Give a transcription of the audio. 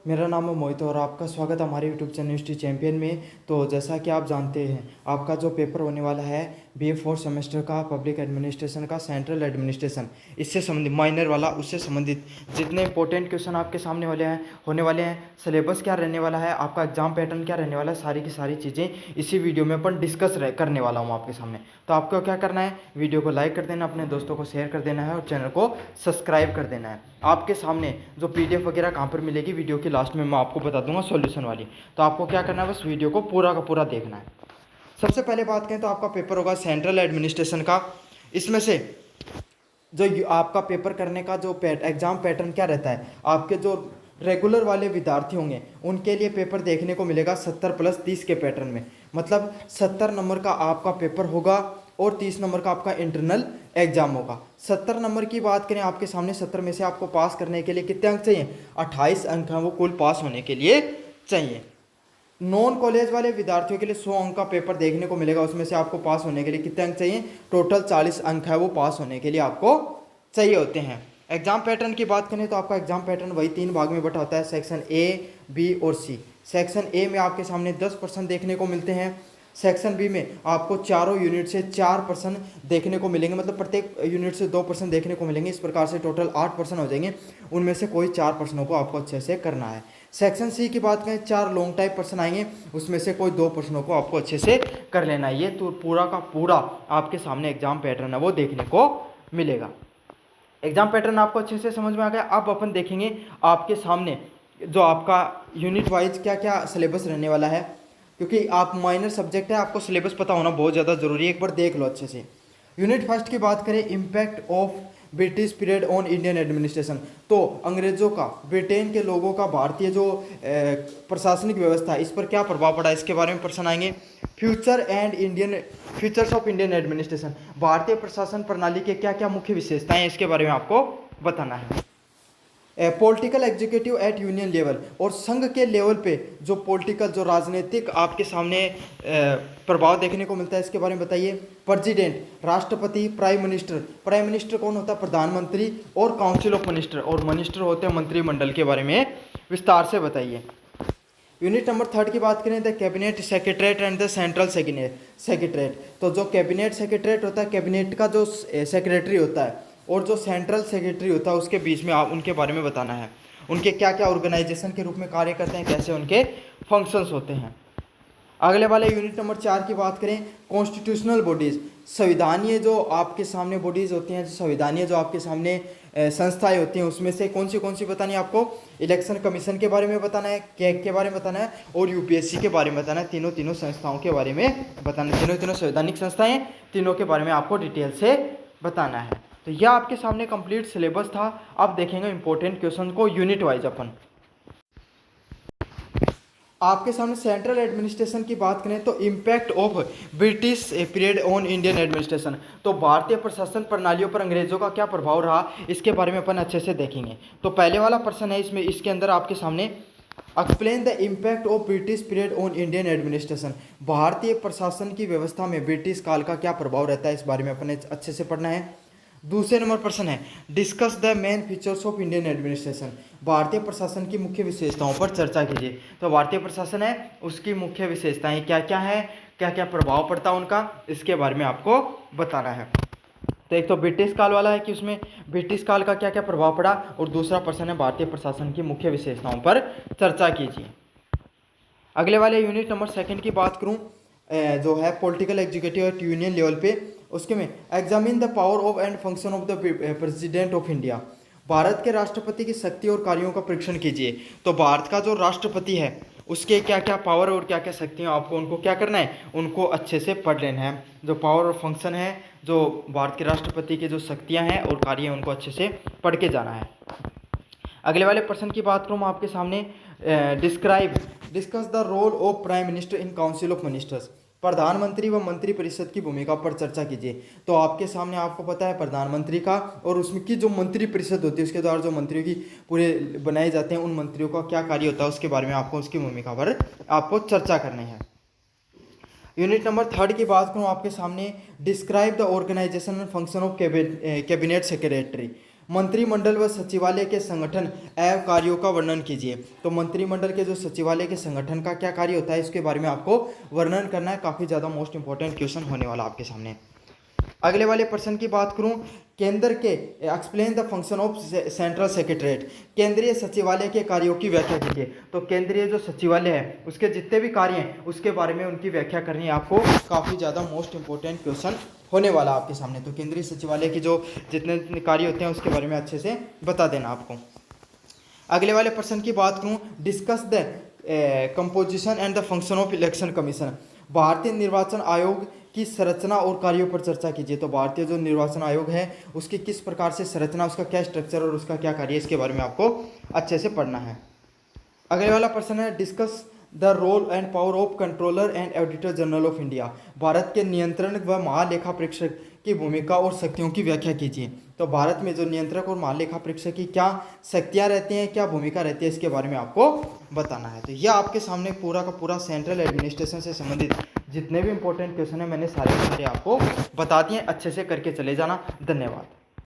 मेरा नाम है मोहित और आपका स्वागत है हमारे यूट्यूब चैनल हिस्ट्री चैंपियन में। तो जैसा कि आप जानते हैं, आपका जो पेपर होने वाला है BA 4 सेमेस्टर का पब्लिक एडमिनिस्ट्रेशन का सेंट्रल एडमिनिस्ट्रेशन, इससे संबंधित माइनर वाला, उससे संबंधित जितने इंपॉर्टेंट क्वेश्चन आपके सामने होने वाले हैं, सिलेबस क्या रहने वाला है, आपका एग्जाम पैटर्न क्या रहने वाला है, सारी की सारी चीज़ें इसी वीडियो में अपन डिस्कस करने वाला हूँ आपके सामने। तो आपको क्या करना है, वीडियो को लाइक कर देना, अपने दोस्तों को शेयर कर देना है और चैनल को सब्सक्राइब कर देना है। आपके सामने जो PDF वगैरह कहाँ पर मिलेगी, वीडियो के लास्ट में मैं आपको बता दूंगा सॉल्यूशन वाली। तो आपको क्या करना है, बस वीडियो को पूरा का पूरा देखना है। सबसे पहले बात करें तो आपका पेपर होगा सेंट्रल एडमिनिस्ट्रेशन का। इसमें से जो आपका पेपर करने का जो एग्जाम पैटर्न क्या रहता है, आपके जो रेगुलर वाले विद्यार्थी होंगे उनके लिए पेपर देखने को मिलेगा 70+30 के पैटर्न में। मतलब 70 नंबर का आपका पेपर होगा और 30 नंबर का आपका इंटरनल एग्जाम होगा। 70 नंबर की बात करें, आपके सामने 70 में से आपको पास करने के लिए कितने अंक चाहिए, 28 अंक हैं वो कुल पास होने के लिए चाहिए। नॉन कॉलेज वाले विद्यार्थियों के लिए 100 अंक का पेपर देखने को मिलेगा, उसमें से आपको पास होने के लिए कितने अंक चाहिए, टोटल 40 अंक है वो पास होने के लिए आपको चाहिए होते हैं। एग्जाम पैटर्न की बात करें तो आपका एग्जाम पैटर्न वही 3 भाग में बटा होता है, सेक्शन ए, बी और सी। सेक्शन ए में आपके सामने 10% देखने को मिलते हैं, सेक्शन बी में आपको चारों यूनिट से 4% देखने को मिलेंगे, मतलब प्रत्येक यूनिट से 2% देखने को मिलेंगे। इस प्रकार से टोटल 8% हो जाएंगे, उनमें से कोई 4 प्रश्नों को आपको अच्छे से करना है। सेक्शन सी की बात करें, 4 लॉन्ग टाइप प्रश्न आएंगे, उसमें से कोई 2 प्रश्नों को आपको अच्छे से कर लेना है। ये तो पूरा का पूरा आपके सामने एग्जाम पैटर्न है वो देखने को मिलेगा। एग्जाम पैटर्न आपको अच्छे से समझ में आ गया। अब अपन देखेंगे आपके सामने जो आपका यूनिट वाइज क्या क्या सिलेबस रहने वाला है, क्योंकि आप माइनर सब्जेक्ट है, आपको सिलेबस पता होना बहुत ज़्यादा ज़रूरी है। एक बार देख लो अच्छे से। यूनिट फर्स्ट की बात करें, impact of British period on Indian administration. तो अंग्रेजों का, ब्रिटेन के लोगों का भारतीय जो प्रशासनिक व्यवस्था है इस पर क्या प्रभाव पड़ा, इसके बारे में प्रश्न आएंगे। फ्यूचर्स ऑफ इंडियन एडमिनिस्ट्रेशन, भारतीय प्रशासन प्रणाली के क्या क्या मुख्य विशेषताएं हैं, इसके बारे में आपको बताना है। Political executive at union level, और संघ के लेवल पे जो पॉलिटिकल, जो राजनीतिक आपके सामने प्रभाव देखने को मिलता है, इसके बारे में बताइए। प्रेसिडेंट, राष्ट्रपति, प्राइम मिनिस्टर, प्राइम मिनिस्टर कौन होता है, प्रधानमंत्री, और काउंसिल ऑफ मिनिस्टर, और मिनिस्टर होते हैं मंत्रिमंडल, के बारे में विस्तार से बताइए। यूनिट नंबर 3 की बात करें, the cabinet secretariat and the central secretariat. तो जो कैबिनेट सेक्रेटरीट होता है, कैबिनेट का जो सेक्रेटरी होता है, और जो सेंट्रल सेक्रेटरी होता है, उसके बीच में आप उनके बारे में बताना है। उनके क्या क्या ऑर्गेनाइजेशन के रूप में कार्य करते हैं, कैसे उनके फंक्शंस होते हैं। अगले वाले यूनिट नंबर 4 की बात करें, कॉन्स्टिट्यूशनल बॉडीज, संविधानीय जो आपके सामने बॉडीज होती हैं, जो संविधानीय जो आपके सामने संस्थाएं होती हैं, उसमें से कौन सी बतानी है आपको। इलेक्शन कमीशन के बारे में बताना है, कैग के बारे में बताना है, और UPSC के बारे में बताना है। तीनों संस्थाओं के बारे में बताना है, तीनों संवैधानिक संस्थाएं, तीनों के बारे में आपको डिटेल से बताना है। तो यह आपके सामने कंप्लीट सिलेबस था। अब देखेंगे इंपॉर्टेंट क्वेश्चन को यूनिट वाइज। अपन आपके सामने सेंट्रल एडमिनिस्ट्रेशन की बात करें तो impact of British period on Indian administration, तो भारतीय प्रशासन प्रणालियों पर अंग्रेजों का क्या प्रभाव रहा, इसके बारे में अपन अच्छे से देखेंगे। तो पहले वाला प्रश्न है इसमें, इसके अंदर आपके सामने explain the impact of British period on Indian administration, भारतीय प्रशासन की व्यवस्था में ब्रिटिश काल का क्या प्रभाव रहता है, इस बारे में अपन अच्छे से पढ़ना है। दूसरे नंबर प्रश्न है, discuss the main features of Indian administration, भारतीय प्रशासन की मुख्य विशेषताओं पर चर्चा कीजिए। तो भारतीय प्रशासन है, उसकी मुख्य विशेषताएं क्या क्या है, क्या क्या प्रभाव पड़ता है उनका, इसके बारे में आपको बताना है। तो एक तो ब्रिटिश काल वाला है कि उसमें ब्रिटिश काल का क्या क्या प्रभाव पड़ा, और दूसरा प्रश्न है भारतीय प्रशासन की मुख्य विशेषताओं पर चर्चा कीजिए। अगले वाले यूनिट नंबर 2 की बात करूं, जो है political executive at union level पे, उसके में examine the power of and function of the president of India, Bharat के राष्ट्रपति की शक्ति और कार्यों का परीक्षण कीजिए। तो भारत का जो राष्ट्रपति है उसके क्या क्या पावर और क्या क्या शक्तियाँ, आपको उनको क्या करना है, उनको अच्छे से पढ़ लेना है। जो पावर और फंक्शन है, जो भारत के राष्ट्रपति के जो शक्तियाँ हैं और कार्य हैं, उनको अच्छे से पढ़ के जाना है। अगले वाले प्रश्न की बात करूँ आपके सामने, discuss the role of prime minister in council of ministers, प्रधानमंत्री व मंत्री परिषद की भूमिका पर चर्चा कीजिए। तो आपके सामने आपको पता है प्रधानमंत्री का, और उसमें की जो मंत्री परिषद होती है उसके द्वारा जो मंत्रियों की पूरे बनाए जाते हैं, उन मंत्रियों का क्या कार्य होता है, उसके बारे में आपको उसकी भूमिका पर आपको चर्चा करनी है। यूनिट नंबर 3 की बात करूँ आपके सामने, describe the organisation and function of cabinet secretary, मंत्रिमंडल व सचिवालय के संगठन एवं कार्यों का वर्णन कीजिए। तो मंत्रिमंडल के जो सचिवालय के संगठन का क्या कार्य होता है इसके बारे में आपको वर्णन करना है। काफ़ी ज़्यादा मोस्ट इंपॉर्टेंट क्वेश्चन होने वाला आपके सामने। अगले वाले प्रश्न की बात करूं, केंद्र के explain the function of central secretariat, केंद्रीय सचिवालय के कार्यों की व्याख्या कीजिए। तो केंद्रीय जो सचिवालय है उसके जितने भी कार्य हैं उसके बारे में उनकी व्याख्या करनी है आपको। काफ़ी ज़्यादा मोस्ट इंपॉर्टेंट क्वेश्चन होने वाला आपके सामने। तो केंद्रीय सचिवालय के जो जितने कार्य होते हैं उसके बारे में अच्छे से बता देना आपको। अगले वाले प्रश्न की बात करूं, discuss the composition and the function of election commission, भारतीय निर्वाचन आयोग की संरचना और कार्यों पर चर्चा कीजिए। तो भारतीय जो निर्वाचन आयोग है उसकी किस प्रकार से संरचना, उसका क्या स्ट्रक्चर और उसका क्या कार्य, इसके बारे में आपको अच्छे से पढ़ना है। अगले वाला प्रश्न है, discuss the role and power of controller and auditor general of India, Bharat के नियंत्रण व महालेखा परीक्षक की भूमिका और शक्तियों की व्याख्या कीजिए। तो भारत में जो नियंत्रक और महालेखा परीक्षक की क्या शक्तियां रहती हैं, क्या भूमिका रहती है, इसके बारे में आपको बताना है। तो यह आपके सामने पूरा का पूरा सेंट्रल एडमिनिस्ट्रेशन से संबंधित जितने भी इंपॉर्टेंट क्वेश्चन है मैंने सारे आपको बता दिए। अच्छे से करके चले जाना। धन्यवाद।